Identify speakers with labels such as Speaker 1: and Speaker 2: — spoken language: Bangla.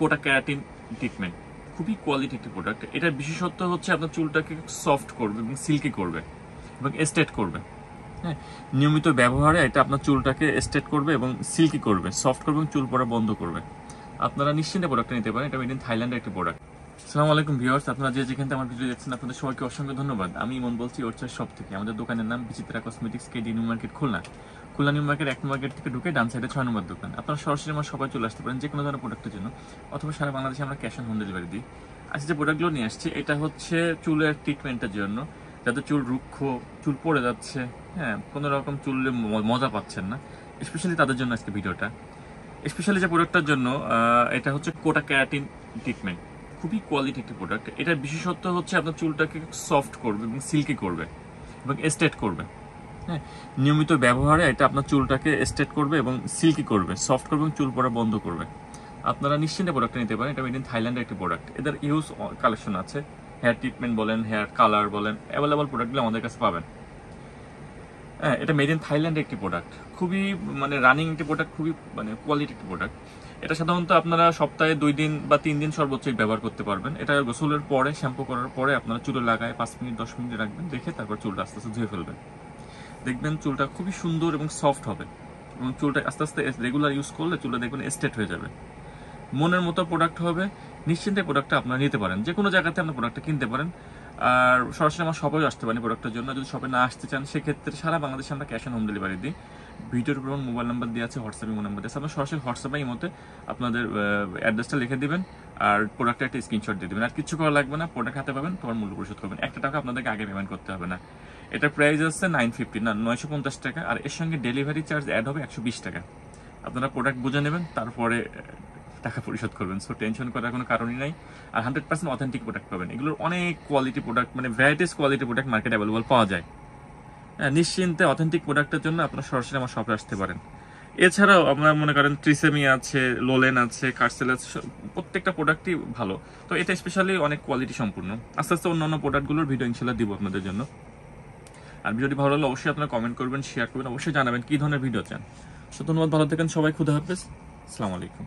Speaker 1: কোটা ক্যারাটিন ট্রিটমেন্ট, খুবই কোয়ালিটি একটি প্রোডাক্ট। এটার বিশেষত্ব হচ্ছে আপনার চুলটাকে সফট করবে এবং সিল্কি করবে এবং স্ট্রেট করবে। হ্যাঁ, নিয়মিত ব্যবহারে এটা আপনার চুলটাকে স্ট্রেট করবে এবং সিল্কি করবে, সফট করবে এবং চুল পড়া বন্ধ করবে। আপনারা নিশ্চিন্তে প্রোডাক্টটা নিতে পারেন। এটা মেড ইন থাইল্যান্ডের একটি প্রোডাক্ট। আসসালামু আলাইকুম ভিউয়ার্স, আপনারা যে যেখান থেকে আমার ভিডিও দেখছেন আপনাদের সবাইকে অসংখ্য ধন্যবাদ। আমি ইমন বলছি ওরচার শপ থেকে। আমাদের দোকানের নাম Bichitra cosmetics, KD new market, Khulna. Khulna new market 1 নম্বর গেট থেকে ঢুকে ডান সাইডে 6 নম্বর দোকান। আপনারা সরাসরি আমার সবাই চলে আসতে পারেন যে কোনো ধরনের প্রোডাক্টের জন্য, অথবা সারা বাংলাদেশে আমরা ক্যাশ অন হোম ডেলিভারি দিই। আজকে যে প্রোডাক্টগুলো নিয়ে আসছি এটা হচ্ছে চুলের ট্রিটমেন্টের জন্য, যাদের চুল রুক্ষ, চুল পড়ে যাচ্ছে, হ্যাঁ, কোনো রকম চুলে মজা পাচ্ছেন না, স্পেশালি তাদের জন্য আজকে ভিডিওটা। স্পেশালি যে প্রোডাক্টটার জন্য এটা হচ্ছে কোটা ক্যারাটিন ট্রিটমেন্ট, খুবই কোয়ালিটি একটি প্রোডাক্ট। এটার বিশেষত্ব হচ্ছে আপনার চুলটাকে সফট করবে এবং সিল্কি করবে এবং স্ট্রেট করবে। হ্যাঁ, নিয়মিত ব্যবহারে এটা আপনার চুলটাকে স্ট্রেট করবে এবং সিল্কি করবে, সফট করবে এবং চুল পড়া বন্ধ করবে। আপনারা নিশ্চিন্তে প্রোডাক্টটা নিতে পারেন। এটা মেড ইন থাইল্যান্ডের একটি প্রোডাক্ট। এদের ইউজ কালেকশন আছে, হেয়ার ট্রিটমেন্ট বলেন, হেয়ার কালার বলেন, অ্যাভেলেবল প্রোডাক্টগুলো আমাদের কাছে পাবেন। হ্যাঁ, এটা মেড ইন থাইল্যান্ডের একটি প্রোডাক্ট, খুবই রানিং একটি প্রোডাক্ট, খুবই কোয়ালিটি একটি প্রোডাক্ট। এটা সাধারণত আপনারা সপ্তাহে 2 দিন বা 3 দিন সর্বোচ্চ ব্যবহার করতে পারবেন। এটা গোসলের পরে, শ্যাম্পু করার পরে আপনারা চুলে লাগায় 5 মিনিট 10 মিনিট রাখবেন, রেখে তারপর চুলটা আস্তে আস্তে ধুয়ে ফেলবেন। দেখবেন চুলটা খুবই সুন্দর এবং সফট হবে, এবং চুলটা আস্তে আস্তে রেগুলার ইউজ করলে চুলটা দেখবেন স্ট্রেট হয়ে যাবে। মনের মতো প্রোডাক্ট হবে, নিশ্চিন্তে প্রোডাক্টটা আপনারা নিতে পারেন। যে কোনো জায়গাতে আপনার প্রোডাক্টটা কিনতে পারেন। আর সরাসরি আমার শপেও আসতে পারেন প্রোডাক্টের জন্য। যদি শপে না আসতে চান সেক্ষেত্রে সারা বাংলাদেশে আমরা ক্যাশ অন হোম ডেলিভারি দিই। ভিডিওর উপর মোবাইল নাম্বার দেওয়া আছে, হোয়াটসঅ্যাপ ইমো নাম্বার দেওয়া আছে। আপনার সরাসরি হোয়াটসঅ্যাপে এই মতে আপনাদের অ্যাড্রেসটা লিখে দিবেন আর প্রোডাক্টের একটা স্ক্রিনশট দিয়ে দেবেন। আর কিছু করা লাগবে না, প্রোডাক্ট হাতে পাবেন, তোমার মূল্য পরিশোধ করবেন। 1 টাকা আপনাদেরকে আগে পেমেন্ট করতে হবে না। এটার প্রাইস আছে 950 টাকা, আর এর সঙ্গে ডেলিভারি চার্জ অ্যাড হবে 120 টাকা। আপনারা প্রোডাক্ট বুঝে নেবেন, তারপরে টাকা পরিশোধ করবেন। সো টেনশন করার কোনো কারণই নাই। আর 100% অথেন্টিক প্রোডাক্ট পাবেন। এগুলোর অনেক quality product, varieties quality product মার্কেটে অ্যাভেলেবল পাওয়া যায়। হ্যাঁ, নিশ্চিন্তে অথেন্টিক প্রোডাক্টের জন্য আপনারা সরাসরি আমার শপে আসতে পারেন। এছাড়াও আপনারা মনে করেন ট্রিসেমি আছে, লোলেন আছে, কার্সেল আছে, প্রত্যেকটা প্রোডাক্টই ভালো। তো এটা স্পেশালি অনেক কোয়ালিটি সম্পূর্ণ। আস্তে আস্তে অন্যান্য প্রোডাক্টগুলোর ভিডিও ইনশাল্লাহ দিব আপনাদের জন্য। আর ভিডিওটি ভালো লাগলে অবশ্যই আপনারা কমেন্ট করবেন, শেয়ার করবেন, অবশ্যই জানাবেন কি ধরনের ভিডিও চান। তো ধন্যবাদ, ভালো থাকেন সবাই, খুদা হাফেজ, আসসালামু আলাইকুম।